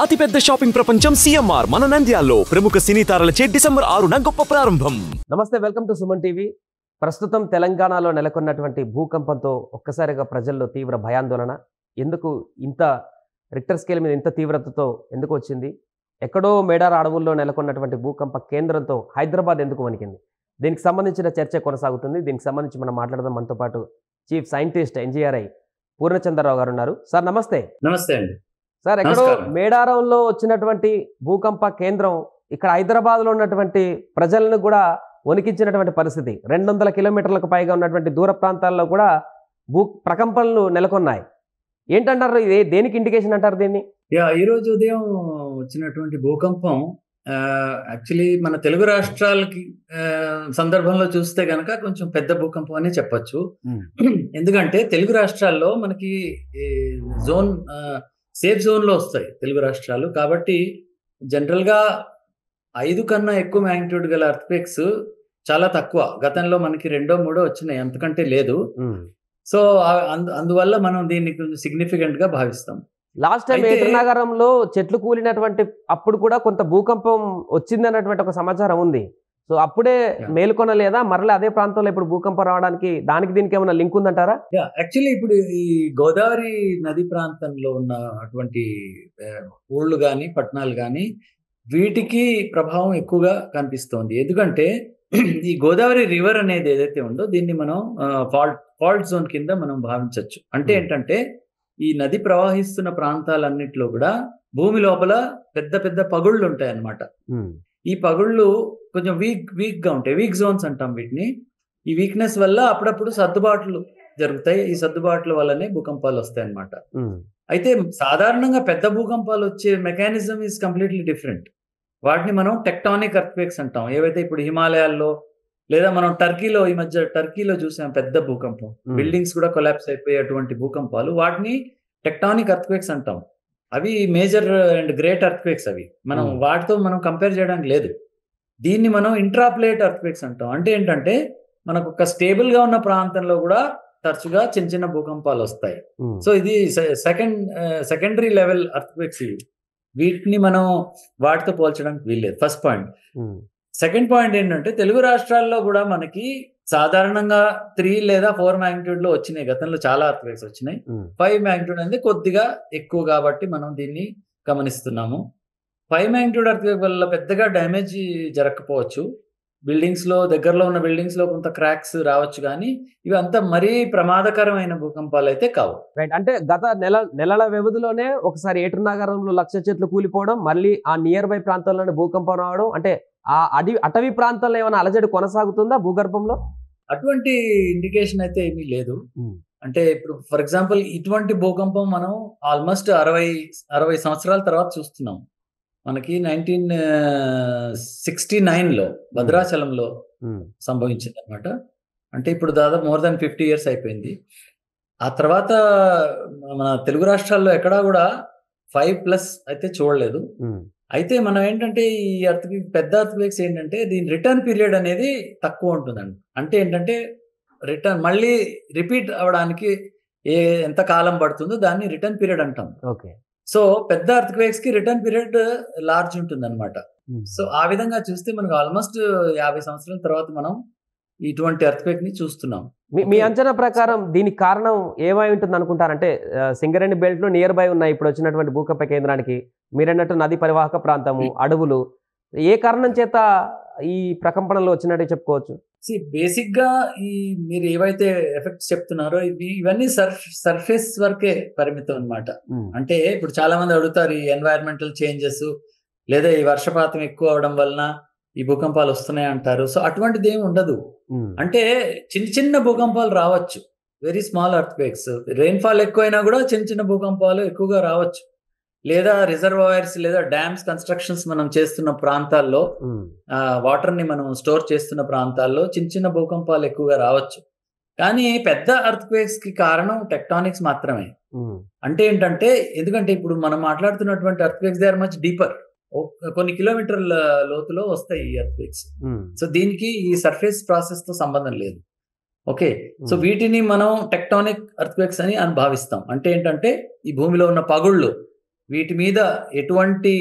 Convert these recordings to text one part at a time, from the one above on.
అతిపెద్ద షాపింగ్ ప్రపంచం సిఎంఆర్ మన నంద్యాలలో ప్రముఖ సినీ తారలచే డిసెంబర్ 6న గొప్ప ప్రారంభం. నమస్తే, వెల్కమ్ టు సుమన్ టీవీ. ప్రస్తుతం తెలంగాణలో నెలకొన్నటువంటి భూకంపంతో ఒక్కసారిగా ప్రజల్లో తీవ్ర భయాందోళన. ఎందుకు ఇంత రిక్టర్ స్కేల్ మీద ఇంత తీవ్రతతో ఎందుకు వచ్చింది? ఎక్కడో మేడార అడవుల్లో నెలకొన్నటువంటి భూకంప కేంద్రంతో హైదరాబాద్ ఎందుకు వణికింది? దీనికి సంబంధించిన చర్చ కొనసాగుతుంది. దీనికి సంబంధించి మనం మాట్లాడదాం. మనతో పాటు చీఫ్ సైంటిస్ట్ ఎన్జీఆర్ఐ పూర్ణచంద్రరావు గారు ఉన్నారు. సార్ నమస్తే. నమస్తే అండి సార్, ఎక్కడో మేడారంలో వచ్చినటువంటి భూకంప కేంద్రం ఇక్కడ హైదరాబాద్లో ఉన్నటువంటి ప్రజలను కూడా వణికించినటువంటి పరిస్థితి. 200 కిలోమీటర్లకు పైగా ఉన్నటువంటి దూర ప్రాంతాల్లో కూడా ప్రకంపనలు నెలకొన్నాయి. ఏంటంటారు? ఇది దేనికి ఇండికేషన్ అంటారు దీన్ని? ఈరోజు ఉదయం వచ్చినటువంటి భూకంపం యాక్చువల్లీ మన తెలుగు రాష్ట్రాలకి సందర్భంలో చూస్తే కనుక కొంచెం పెద్ద భూకంపం అని చెప్పొచ్చు. ఎందుకంటే తెలుగు రాష్ట్రాల్లో మనకి జోన్ సేఫ్ జోన్లో వస్తాయి తెలుగు రాష్ట్రాలు. కాబట్టి జనరల్గా 5 కన్నా ఎక్కువ మ్యాగ్నిట్యూడ్ గల ఎర్త్క్వేక్స్ చాలా తక్కువ. గతంలో మనకి 2, 3 వచ్చినాయి, అంతకంటే లేదు. సో అందువల్ల మనం దీన్ని కొంచెం సిగ్నిఫికెంట్ గా భావిస్తాం. లాస్ట్ టైం నగరంలో చెట్లు కూలినటువంటి అప్పుడు కూడా కొంత భూకంపం వచ్చింది అన్నటువంటి ఒక సమాచారం ఉంది. సో అప్పుడే మేల్కొనలేదా? మరలా అదే ప్రాంతంలో ఇప్పుడు భూకంపం రావడానికి దానికి దీనికి ఏమైనా లింక్ ఉందంటారా? యాక్చువల్లీ ఇప్పుడు ఈ గోదావరి నది ప్రాంతంలో ఉన్న అటువంటి ఊళ్ళు కానీ పట్టణాలు కానీ వీటికి ప్రభావం ఎక్కువగా కనిపిస్తోంది. ఎందుకంటే ఈ గోదావరి రివర్ అనేది ఏదైతే ఉందో దీన్ని మనం ఫాల్ట్ జోన్ కింద మనం భావించవచ్చు. అంటే ఏంటంటే ఈ నది ప్రవహిస్తున్న ప్రాంతాలన్నిట్లో కూడా భూమి లోపల పెద్ద పెద్ద పగుళ్ళు ఉంటాయి అన్నమాట. ఈ పగుళ్ళు కొంచెం వీక్ గా ఉంటాయి. వీక్ జోన్స్ అంటాం వీటిని. ఈ వీక్నెస్ వల్ల అప్పుడప్పుడు సర్దుబాట్లు జరుగుతాయి. ఈ సర్దుబాట్ల వల్లనే భూకంపాలు వస్తాయి అన్నమాట. అయితే సాధారణంగా పెద్ద భూకంపాలు వచ్చే మెకానిజం ఈజ్ కంప్లీట్లీ డిఫరెంట్. వాటిని మనం టెక్టానిక్ ఎర్త్క్వేక్స్ అంటాం. ఏవైతే ఇప్పుడు హిమాలయాల్లో లేదా మనం ఈ మధ్య టర్కీలో చూసాం పెద్ద భూకంపం, బిల్డింగ్స్ కూడా కొలాప్స్ అయిపోయేటువంటి భూకంపాలు, వాటిని టెక్టానిక్ ఎర్త్క్వేక్స్ అంటాం. అవి మేజర్ అండ్ గ్రేట్ ఎర్త్క్వేక్స్. అవి మనం వాటితో మనం కంపేర్ చేయడానికి లేదు. దీన్ని మనం ఇంట్రాప్లేట్ ఎర్త్క్వేక్స్ అంటాం. అంటే ఏంటంటే మనకు ఒక స్టేబుల్ గా ఉన్న ప్రాంతంలో కూడా తరచుగా చిన్న చిన్న భూకంపాలు వస్తాయి. సో ఇది సెకండరీ లెవెల్ ఎర్త్క్వేక్స్. వీటిని మనం వాటితో పోల్చడానికి వీల్లేదు. First point. సెకండ్ పాయింట్ ఏంటంటే తెలుగు రాష్ట్రాల్లో కూడా మనకి సాధారణంగా 3 లేదా 4 మ్యాగ్నిట్యూడ్ లో వచ్చినాయి. గతంలో చాలా ఎర్త్క్వేక్స్ వచ్చినాయి. 5 మ్యాగ్నిట్యూడ్ అనేది కొద్దిగా ఎక్కువ కాబట్టి మనం దీన్ని గమనిస్తున్నాము. 5 మ్యాగ్నిట్యూడ్ ఎర్త్క్వేక్ వల్ల పెద్దగా డ్యామేజ్ జరగకపోవచ్చు. బిల్డింగ్స్ లో దగ్గరలో ఉన్న బిల్డింగ్స్ లో కొంత క్రాక్స్ రావచ్చు, కానీ ఇవి అంతా మరీ ప్రమాదకరమైన భూకంపాలు అయితే కావు. రైట్. అంటే గత నెలల వ్యవధిలోనే ఒకసారి ఏటునగరంలో 1,00,000 చెట్లు కూలిపోవడం, మళ్ళీ ఆ నియర్ బై ప్రాంతాల్లోనే భూకంపం రావడం, అంటే ఆ అటవీ ప్రాంతాల్లో ఏమైనా అలజడి కొనసాగుతుందా భూగర్భంలో? అటువంటి ఇండికేషన్ అయితే ఏమీ లేదు. అంటే ఇప్పుడు ఫర్ ఎగ్జాంపుల్ ఇటువంటి భూకంపం మనం ఆల్మోస్ట్ 60 సంవత్సరాల తర్వాత చూస్తున్నాం. మనకి 1969లో భద్రాచలంలో సంభవించింది అనమాట. అంటే ఇప్పుడు దాదాపు మోర్ దాన్ 50 ఇయర్స్ అయిపోయింది. ఆ తర్వాత మన తెలుగు రాష్ట్రాల్లో ఎక్కడా కూడా 5+ అయితే చూడలేదు. అయితే మనం ఏంటంటే ఈ పెద్ద ఎర్త్క్వేక్స్ ఏంటంటే దీని రిటర్న్ పీరియడ్ అనేది తక్కువ ఉంటుందండి. అంటే ఏంటంటే మళ్ళీ రిపీట్ అవడానికి ఎంత కాలం పడుతుందో దాన్ని రిటర్న్ పీరియడ్ అంటాం. ఓకే. సో పెద్ద ఎర్త్క్వేక్స్ కి రిటర్న్ పీరియడ్ లార్జ్ ఉంటుంది అనమాట. సో ఆ విధంగా చూస్తే మనకు ఆల్మోస్ట్ 50 సంవత్సరాల తర్వాత మనం ఇటువంటి ఎర్త్క్వేక్ ని చూస్తున్నాం. మీ అంచనా ప్రకారం దీనికి కారణం ఏమై ఉంటుంది అనుకుంటారంటే సింగరేణి బెల్ట్ లో నియర్ బై ఉన్నాయి ఇప్పుడు వచ్చినటువంటి భూకంప కేంద్రానికి, మీరన్నట్టు నది పరివాహక ప్రాంతము, అడవులు, ఏ కారణం చేత ఈ ప్రకంపనలు వచ్చినట్టు చెప్పుకోవచ్చు? బేసిక్ గా ఈ మీరు ఏవైతే ఎఫెక్ట్స్ చెప్తున్నారో ఇవన్నీ సర్ఫేస్ వరకే పరిమితం అన్నమాట. అంటే ఇప్పుడు చాలా మంది అడుగుతారు ఈ ఎన్వైరన్మెంటల్ చేంజెస్ లేదా ఈ వర్షపాతం ఎక్కువ అవడం వలన ఈ భూకంపాలు వస్తున్నాయి అంటారు. సో అటువంటిది ఏమి ఉండదు. అంటే చిన్న చిన్న భూకంపాలు రావచ్చు, వెరీ స్మాల్ ఎర్త్క్వేక్స్. రెయిన్ఫాల్ ఎక్కువైనా కూడా చిన్న చిన్న భూకంపాలు ఎక్కువగా రావచ్చు. లేదా రిజర్వాయర్స్ లేదా డ్యామ్స్ కన్స్ట్రక్షన్స్ మనం చేస్తున్న ప్రాంతాల్లో, వాటర్ ని మనం స్టోర్ చేస్తున్న ప్రాంతాల్లో చిన్న చిన్న భూకంపాలు ఎక్కువగా రావచ్చు. కానీ పెద్ద ఎర్త్క్వేక్స్ కి కారణం టెక్టానిక్స్ మాత్రమే. అంటే ఏంటంటే ఎందుకంటే ఇప్పుడు మనం మాట్లాడుతున్నటువంటి earthquakes they are much deeper. కొన్ని కిలోమీటర్ల లోతులో వస్తాయి ఈ ఎర్త్క్వేక్స్. సో దీనికి ఈ సర్ఫేస్ ప్రాసెస్ తో సంబంధం లేదు. ఓకే. సో వీటిని మనం టెక్టానిక్ ఎర్త్క్వేక్స్ అని భావిస్తాం. అంటే ఏంటంటే ఈ భూమిలో ఉన్న పగుళ్ళు వీటి మీద ఎటువంటి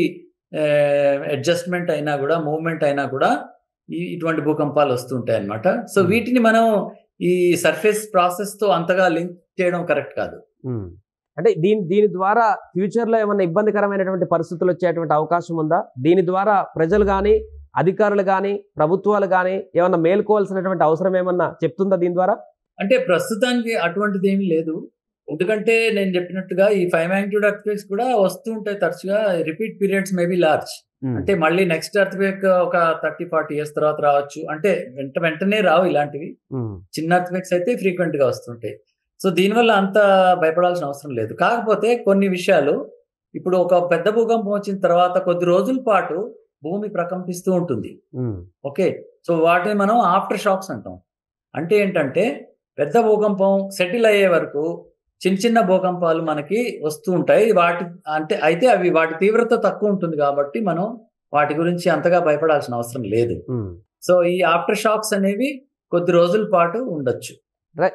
అడ్జస్ట్మెంట్ అయినా కూడా, మూవ్మెంట్ అయినా కూడా ఇటువంటి భూకంపాలు వస్తుంటాయి అన్నమాట. సో వీటిని మనం ఈ సర్ఫేస్ ప్రాసెస్ తో అంతగా లింక్ చేయడం కరెక్ట్ కాదు. అంటే దీని ద్వారా ఫ్యూచర్ లో ఏమన్నా ఇబ్బందికరమైనటువంటి పరిస్థితులు వచ్చేటువంటి అవకాశం ఉందా? దీని ద్వారా ప్రజలు కానీ, అధికారులు కానీ, ప్రభుత్వాలు కానీ ఏమన్నా మేల్కోవాల్సినటువంటి అవసరం ఏమన్నా చెప్తుందా దీని ద్వారా? అంటే ప్రస్తుతానికి అటువంటిది ఏమీ లేదు. ఎందుకంటే నేను చెప్పినట్టుగా ఈ 5 magnitude earthquakes కూడా వస్తూ ఉంటాయి తరచుగా. Repeat periods may be large. అంటే మళ్ళీ నెక్స్ట్ ఎర్త్క్వేక్ ఒక 30-40 years తర్వాత రావచ్చు. అంటే వెంటనే రావు ఇలాంటివి. చిన్న ఎర్త్క్వేక్స్ అయితే ఫ్రీక్వెంట్ గా వస్తుంటాయి. సో దీనివల్ల అంత భయపడాల్సిన అవసరం లేదు. కాకపోతే కొన్ని విషయాలు, ఇప్పుడు ఒక పెద్ద భూకంపం వచ్చిన తర్వాత కొద్ది రోజుల పాటు భూమి ప్రకంపిస్తూ ఉంటుంది. ఓకే, సో వాటిని మనం ఆఫ్టర్ షాక్స్ అంటాం. అంటే ఏంటంటే పెద్ద భూకంపం సెటిల్ అయ్యే వరకు చిన్న చిన్న భూకంపాలు మనకి వస్తూ ఉంటాయి. అయితే అవి వాటి తీవ్రత తక్కువ ఉంటుంది కాబట్టి మనం వాటి గురించి అంతగా భయపడాల్సిన అవసరం లేదు. సో ఈ ఆఫ్టర్ షాక్స్ అనేవి కొద్ది రోజుల పాటు ఉండొచ్చు.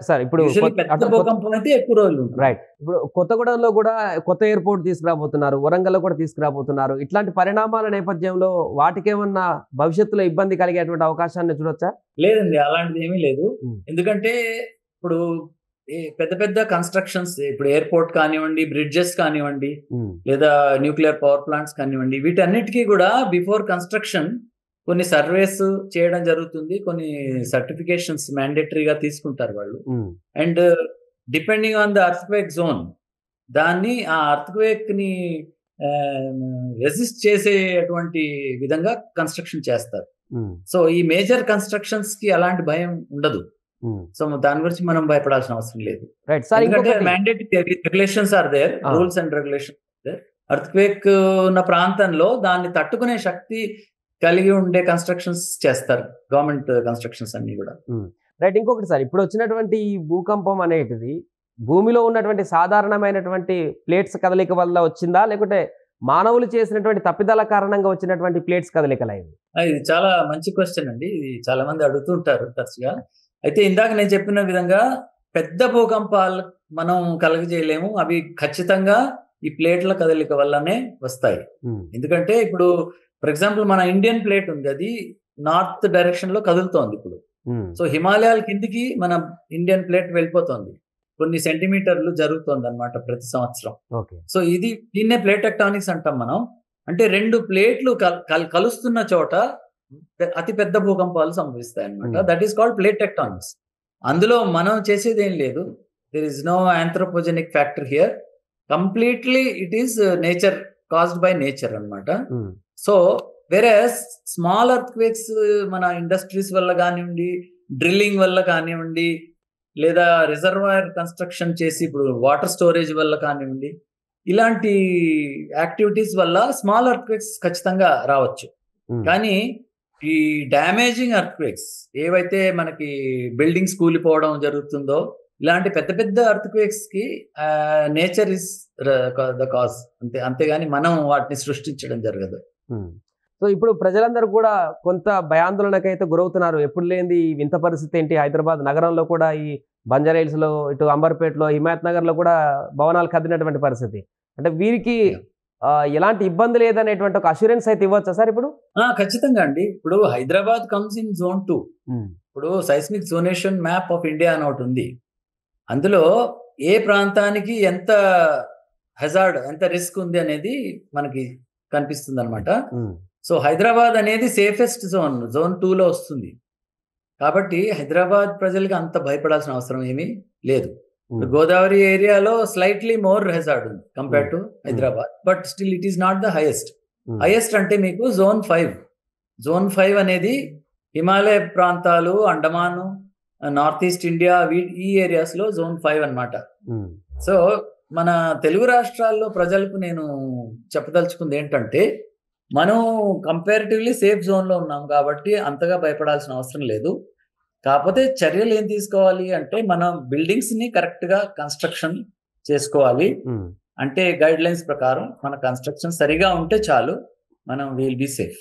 సార్, ఇప్పుడు పెద్ద భూకంపం అయితే ఎక్కువ రోజులు. రైట్. ఇప్పుడు కొత్తగూడెంలో కూడా కొత్త ఎయిర్పోర్ట్ తీసుకురాబోతున్నారు, వరంగల్లో కూడా తీసుకురాబోతున్నారు. ఇట్లాంటి పరిణామాల నేపథ్యంలో వాటికేమన్నా భవిష్యత్తులో ఇబ్బంది కలిగేటువంటి అవకాశాన్ని చూడొచ్చా? లేదండి, అలాంటిది ఏమీ లేదు. ఎందుకంటే ఇప్పుడు పెద్ద పెద్ద కన్స్ట్రక్షన్స్, ఇప్పుడు ఎయిర్పోర్ట్ కానివ్వండి, బ్రిడ్జెస్ కానివ్వండి, లేదా న్యూక్లియర్ పవర్ ప్లాంట్స్ కానివ్వండి, వీటన్నిటికీ కూడా బిఫోర్ కన్స్ట్రక్షన్ కొన్ని సర్వేస్ చేయడం జరుగుతుంది. కొన్ని సర్టిఫికేషన్స్ మ్యాండేటరీగా తీసుకుంటారు వాళ్ళు. And depending on the earthquake zone, దాన్ని ఆ ఎర్త్క్వేక్ ని రెసిస్ట్ చేసేటువంటి విధంగా కన్స్ట్రక్షన్ చేస్తారు. సో ఈ మేజర్ కన్స్ట్రక్షన్స్ కి అలాంటి భయం ఉండదు. సో దాని గురించి మనం భయపడాల్సిన అవసరం లేదు. ఎందుకంటే mandatory regulations are there, rules and regulations there. Earthquake ఉన్న ప్రాంతంలో దాన్ని తట్టుకునే శక్తి కలిగి ఉండే కన్స్ట్రక్షన్స్ చేస్తారు గవర్నమెంట్ కన్స్ట్రక్షన్స్ అన్ని కూడా. రైట్. ఇంకొకటి సార్, ఇప్పుడు వచ్చినటువంటి ఈ భూకంపం అనేటిది భూమిలో ఉన్నటువంటి సాధారణమైనటువంటి ప్లేట్స్ కదలిక వల్ల వచ్చిందా, లేకుంటే మానవులు చేసినటువంటి తప్పిదాల కారణంగా వచ్చినటువంటి ప్లేట్స్ కదలికలా? ఇది చాలా మంచి క్వశ్చన్ అండి. ఇది చాలా మంది అడుగుతుంటారు తరచుగా. అయితే ఇందాక నేను చెప్పిన విధంగా పెద్ద భూకంపాలు మనం కలగజేయలేము. అవి ఖచ్చితంగా ఈ ప్లేట్ల కదలిక వల్లనే వస్తాయి. ఎందుకంటే ఇప్పుడు ఫర్ ఎగ్జాంపుల్ మన ఇండియన్ ప్లేట్ ఉంది, అది నార్త్ డైరెక్షన్ లో కదులుతోంది ఇప్పుడు. సో హిమాలయాల కిందికి మన ఇండియన్ ప్లేట్ వెళ్ళిపోతుంది, కొన్ని సెంటీమీటర్లు జరుగుతుంది అన్నమాట ప్రతి సంవత్సరం. సో దీన్నే ప్లేట్ టెక్టానిక్స్ అంటాం మనం. అంటే రెండు ప్లేట్లు కలుస్తున్న చోట అతి పెద్ద భూకంపాలు సంభవిస్తాయి అన్నమాట. That is called plate tectonics. అందులో మనం చేసేది ఏం లేదు. There is no anthropogenic factor here. Completely it is nature, caused by nature అన్నమాట. సో వేరే స్మాల్ ఎర్త్క్వేక్స్ మన ఇండస్ట్రీస్ వల్ల కానివ్వండి, డ్రిల్లింగ్ వల్ల కానివ్వండి, లేదా రిజర్వాయర్ కన్స్ట్రక్షన్ చేసి ఇప్పుడు వాటర్ స్టోరేజ్ వల్ల కానివ్వండి, ఇలాంటి యాక్టివిటీస్ వల్ల స్మాల్ ఎర్త్క్వేక్స్ ఖచ్చితంగా రావచ్చు. కానీ ఈ డామేజింగ్ ఎర్త్క్వేక్స్ ఏవైతే మనకి బిల్డింగ్స్ కూలిపోవడం జరుగుతుందో, ఇలాంటి పెద్ద పెద్ద ఎర్త్క్వేక్స్ కి నేచర్ ఇస్ ద కాజ్, అంతేగాని మనం వాటిని సృష్టించడం జరగదు. సో ఇప్పుడు ప్రజలందరూ కూడా కొంత భయాందోళనకైతే గురవుతున్నారు. ఎప్పుడు లేని వింత పరిస్థితి ఏంటి, హైదరాబాద్ నగరంలో కూడా ఈ బంజారాహిల్స్ లో, ఇటు అంబర్పేటలో, హిమాయత్ నగర్ లో కూడా భవనాలు కదిలినటువంటి పరిస్థితి. అంటే వీరికి ఎలాంటి ఇబ్బంది లేదనేటువంటి ఒక అష్యూరెన్స్ అయితే ఇవ్వచ్చా సార్ ఇప్పుడు? ఖచ్చితంగా అండి. ఇప్పుడు హైదరాబాద్ కమ్స్ ఇన్ జోన్ 2. ఇప్పుడు సైస్మిక్ జోనేషన్ మ్యాప్ ఆఫ్ ఇండియా అని ఒకటి ఉంది. అందులో ఏ ప్రాంతానికి ఎంత హెజార్డ్, ఎంత రిస్క్ ఉంది అనేది మనకి కనిపిస్తుంది అనమాట. సో హైదరాబాద్ అనేది సేఫెస్ట్ జోన్, జోన్ 2లో వస్తుంది. కాబట్టి హైదరాబాద్ ప్రజలకి అంత భయపడాల్సిన అవసరం ఏమీ లేదు. గోదావరి ఏరియాలో స్లైట్లీ మోర్ హెజార్డ్ ఉంది compare to Hyderabad, but still it is not the highest. Highest అంటే మీకు జోన్ 5. జోన్ 5 అనేది హిమాలయ ప్రాంతాలు, అండమాను, నార్త్ ఈస్ట్ ఇండియా, ఈ ఏరియాస్ లో జోన్ 5 అన్నమాట. సో మన తెలుగు రాష్ట్రాల్లో ప్రజలకు నేను చెప్పదలుచుకుంది ఏంటంటే, మనం కంపారిటివ్లీ సేఫ్ జోన్లో ఉన్నాం కాబట్టి అంతగా భయపడాల్సిన అవసరం లేదు. కాకపోతే చర్యలు ఏం తీసుకోవాలి అంటే, మనం బిల్డింగ్స్ ని కరెక్ట్ గా కన్స్ట్రక్షన్ చేసుకోవాలి. అంటే గైడ్ లైన్స్ ప్రకారం మన కన్స్ట్రక్షన్ సరిగా ఉంటే చాలు, మనం will be safe.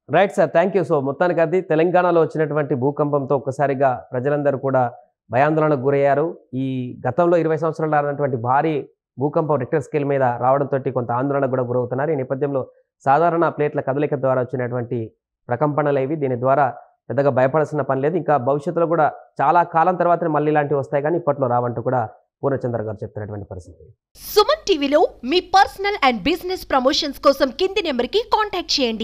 Right sir, thank you. So మొత్తానికి అది తెలంగాణలో వచ్చినటువంటి భూకంపంతో ఒక్కసారిగా ప్రజలందరూ కూడా భయాందోళనకు గురయ్యారు. ఈ గతంలో 20 సంవత్సరాలు రానటువంటి భారీ భూకంపం రిక్టర్ స్కేల్ మీద రావడంతో కొంత ఆందోళనకు కూడా గురవుతున్నారు. ఈ నేపథ్యంలో సాధారణ ప్లేట్ల కదలిక ద్వారా వచ్చినటువంటి ప్రకంపనలు ఇవి. దీని ద్వారా పెద్దగా భయపడాల్సిన పని లేదు. ఇంకా భవిష్యత్తులో కూడా చాలా కాలం తర్వాతనే మళ్ళీ ఇలాంటివి వస్తాయి, కానీ ఇప్పట్లో రావంటూ కూడా పూర్ణచంద్ర గారు చెప్తున్నటువంటి పరిస్థితి. సుమన్ టీవీలో మీ పర్సనల్ అండ్ బిజినెస్ ప్రమోషన్స్ కోసం కింది నెంబర్కి కాంటాక్ట్ చేయండి.